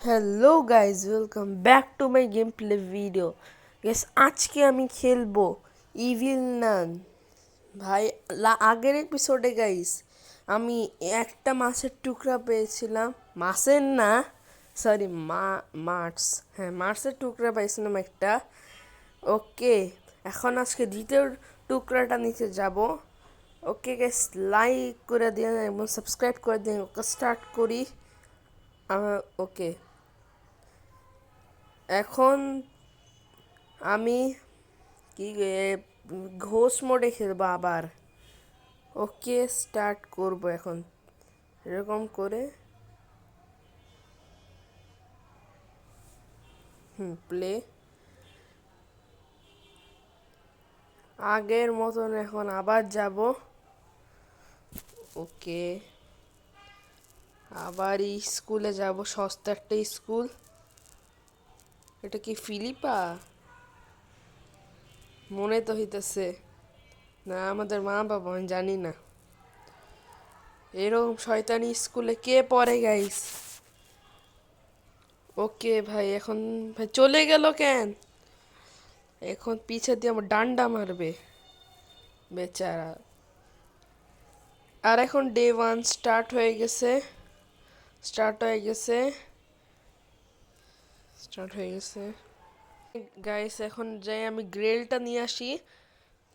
Hello guys, welcome back to my game play video. Guess আজকে আমি খেলবো evil নান। ভাই আগের এপিসোডে গাইস আমি একটা মাছের টুকরা পেয়েছিলাম, মাছের না সরি মার্স, হ্যাঁ মার্সের টুকরা পাইছিলাম একটা। ওকে, এখন আজকে দ্বিতীয় টুকরাটা নিতে যাব। ওকে গাইস, লাইক করে দিন এবং সাবস্ক্রাইব করে দিন। ওকে স্টার্ট করি। ওকে, এখন আমি কি ঘোষ মোডে খেলবো আবার। ওকে, স্টার্ট করব এখন এরকম করে। প্লে। আগের মতন এখন আবার যাব। ওকে, আবার স্কুলে যাব, সস্তা একটা স্কুল। এটা কি ফিলিপা মনে তো হইতেছে না, আমাদের মা বাবা আমি জানি না। এরকম শয়তানি স্কুলে কে পড়ে গাইস? ওকে ভাই, এখন ভাই চলে গেল কেন? এখন পিছে দিয়ে আমার ডান্ডা মারবে বেচারা। আর এখন ডে 1 স্টার্ট হয়ে গেছে। গাইস এখন যাই আমি গ্রিলটা নিয়ে আসি।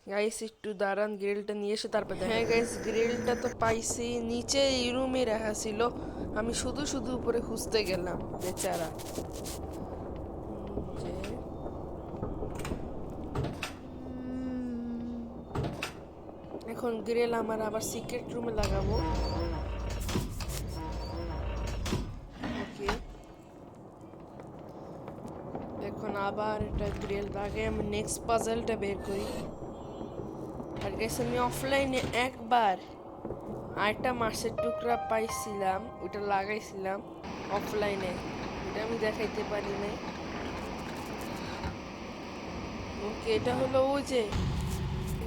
গাইস একটু দাঁড়ান, গ্রিলটা নিয়ে এসে তারপর হ্যাঁ গাইস, গ্রিলটা তো পাইছি, নিচে এই রুমে রাখা ছিল। আমি শুধু শুধু উপরে খুঁজতে গেলাম বেচারা। এখন গ্রিল আমার আবার সিক্রেট রুমে লাগাবো। ওকে, এখন আবার এটা গ্রিল লাগে। আমি নেক্সট পাজলটা বের করি। আর গেছে আমি অফলাইনে একবার আরেকটা মাছের টুকরা পাইছিলাম, ওটা লাগাইছিলাম অফলাইনে, ওটা আমি দেখাইতে পারি নাই। ওকে, এটা হলো ওই যে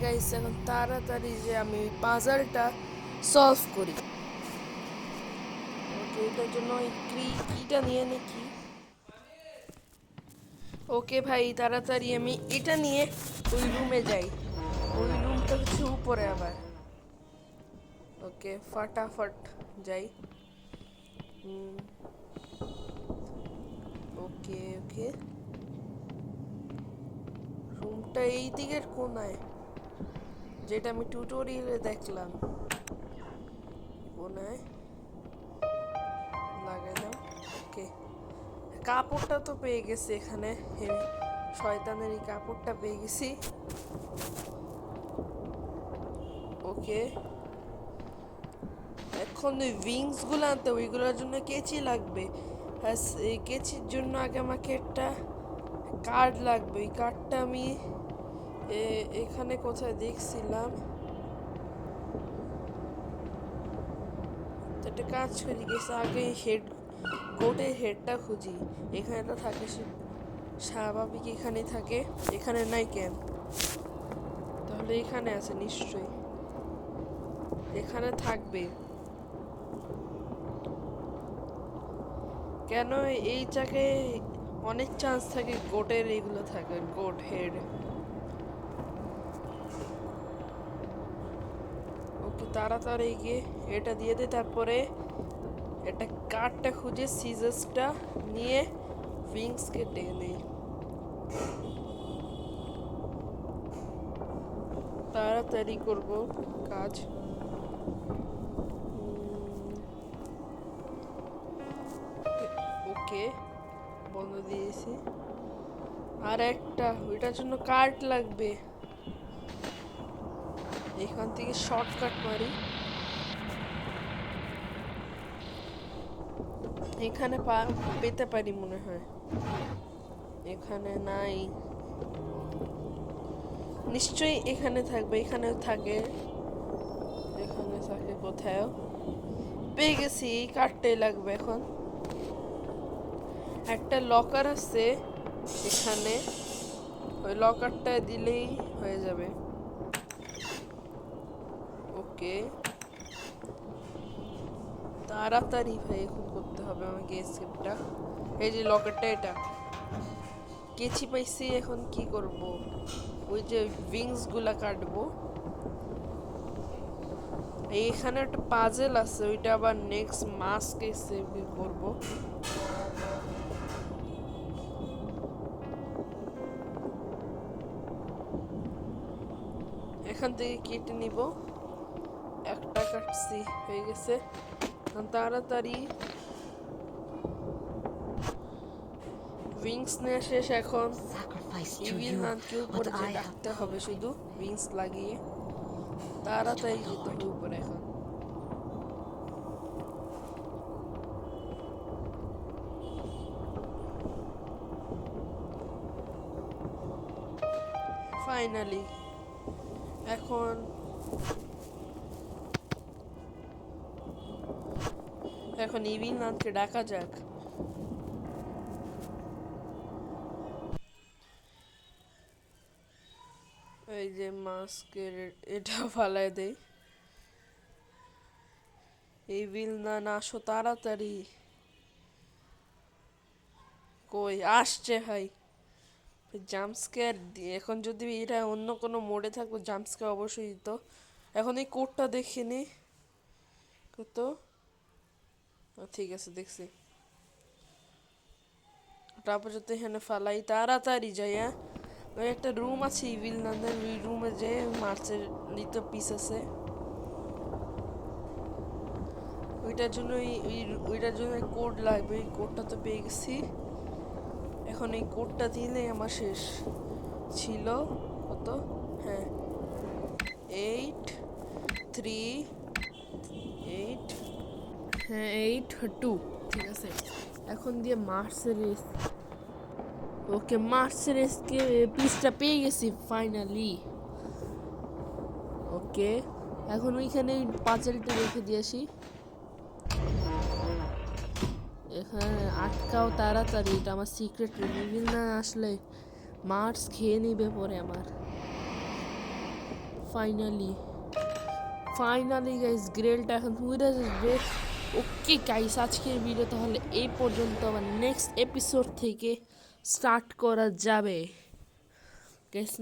গাইস, এখন তাড়াতাড়ি যে আমি ওই পাজলটা সলভ করি। ওকে, এটার জন্য ওই কিটা নিয়ে নাকি। ওকে ভাই, তাড়াতাড়ি আমি এটা নিয়ে ওই রুমে যাই। ওই রুমটা হচ্ছে উপরে আবার। ওকে, ফাটাফট যাই। ওকে ওকে, রুমটা এই দিকের কোনায়, যেটা আমি টিউটোরিয়ালে দেখলাম। কোনায় লাগাই দাও। ওকে, কাপড়টা তো পেয়ে গেছি এখানে, শয়তানের এই কাপড়টা পেয়ে গেছি। ওকে, এখন ওই উইংস গুলো আনতে, ওইগুলোর জন্য কেচি লাগবে। আর এই কেচির জন্য আগে আমাকে একটা কার্ড লাগবে। ওই কার্ডটা আমি এখানে কোথায় দেখছিলাম। তো একটা কাজ করি গেছে, আগে গোটের হেডটা খুঁজি। এখানে তো থাকে, স্বাভাবিক এখানে থাকে। এখানে নাই কেন? তাহলে এখানে আছে নিশ্চয়ই, এখানে থাকবে কেন? এই জায়গায় অনেক চান্স থাকে গোটের, এগুলো থাকে গোট হেড। ওকে, তাড়াতাড়ি গিয়ে এটা দিয়ে দে, তারপরে এটা কাঠটা খুঁজে সিজার্সটা নিয়ে উইংস কেটে নেই। তাড়াতাড়ি করব কাজ। ওকে, বন্ধ দিয়েছি। আর একটা ওইটার জন্য কার্ড লাগবে। এখান থেকে শর্টকাট মারি। এখানে পেতে পারি মনে হয়। এখানে নাই, নিশ্চয়ই এখানে থাকবে। এখানে থাকে, এখানে থাকে কোথাও। পেয়ে গেছি, এই কার্ডটাই লাগবে এখন। একটা লকার আছে এখানে, ওই লকারটা দিলেই হয়ে যাবে। ওকে, তাড়াতাড়ি ভাই এখন করতে হবে আমাকে এসকেপটা। এই যে লকেটটা, এটা কেচি পাইছি। এখন কি করব? ওই যে উইংস গুলা কাটবো। এইখানে একটা পাজেল আছে, ওইটা আবার নেক্সট মাস্কে সেভ করব। এখান থেকে কেটে নিব। একটা কাটছি, হয়ে গেছে। তাড়াতাড়ি উইংস নেওয়া শেষ। এখন ইভিল নানকে উপরে যে ডাকতে হবে, শুধু উইংস লাগিয়ে তাড়াতাড়ি যেতে হবে উপরে। এখন ফাইনালি এখন এখন ইভিল নানকে ডাকা যাক। এই যে মাস্কের এটা ফালাই দেই। ইভিল নান আসো তাড়াতাড়ি। কই আসছে ভাই? জাম্পস্কেয়ার এখন যদি এটা অন্য কোনো মোডে থাকতো জাম্পস্কেয়ার অবশ্যই দিত। এখন এই কোডটা দেখে নি কত। ঠিক আছে, দেখছি। তারপর যদি এখানে ফালাই তাড়াতাড়ি যাইয়া ওই একটা রুম আছে ইভিল নান্দের, ওই রুমে যে মার্চের লিতো পিস আছে, ওইটার জন্য কোড লাগবে। এই কোডটা তো পেয়ে গেছি। এখন এই কোডটা দিলে আমার শেষ ছিল। কত? হ্যাঁ, 8 3 8, হ্যাঁ 8 2। ঠিক আছে, এখন দিয়ে মার্সেরিস। ওকে, মার্সেরিসকে পিসটা পেয়ে গেছি ফাইনালি। ওকে, এখন ওইখানে পাঁচেলটা রেখে দিয়ে আসি। এখানে আটকাও তাড়াতাড়ি, এটা আমার সিক্রেট রিভিল না আসলে মার্স খেয়ে নিবে পরে আমার। ফাইনালি গাইস, গ্রেলটা এখন পুরো যাবে। ওকে গাইস, আজকের ভিডিও তাহলে এই পর্যন্ত। আবার নেক্সট এপিসোড থেকে স্টার্ট করা যাবে গাইস।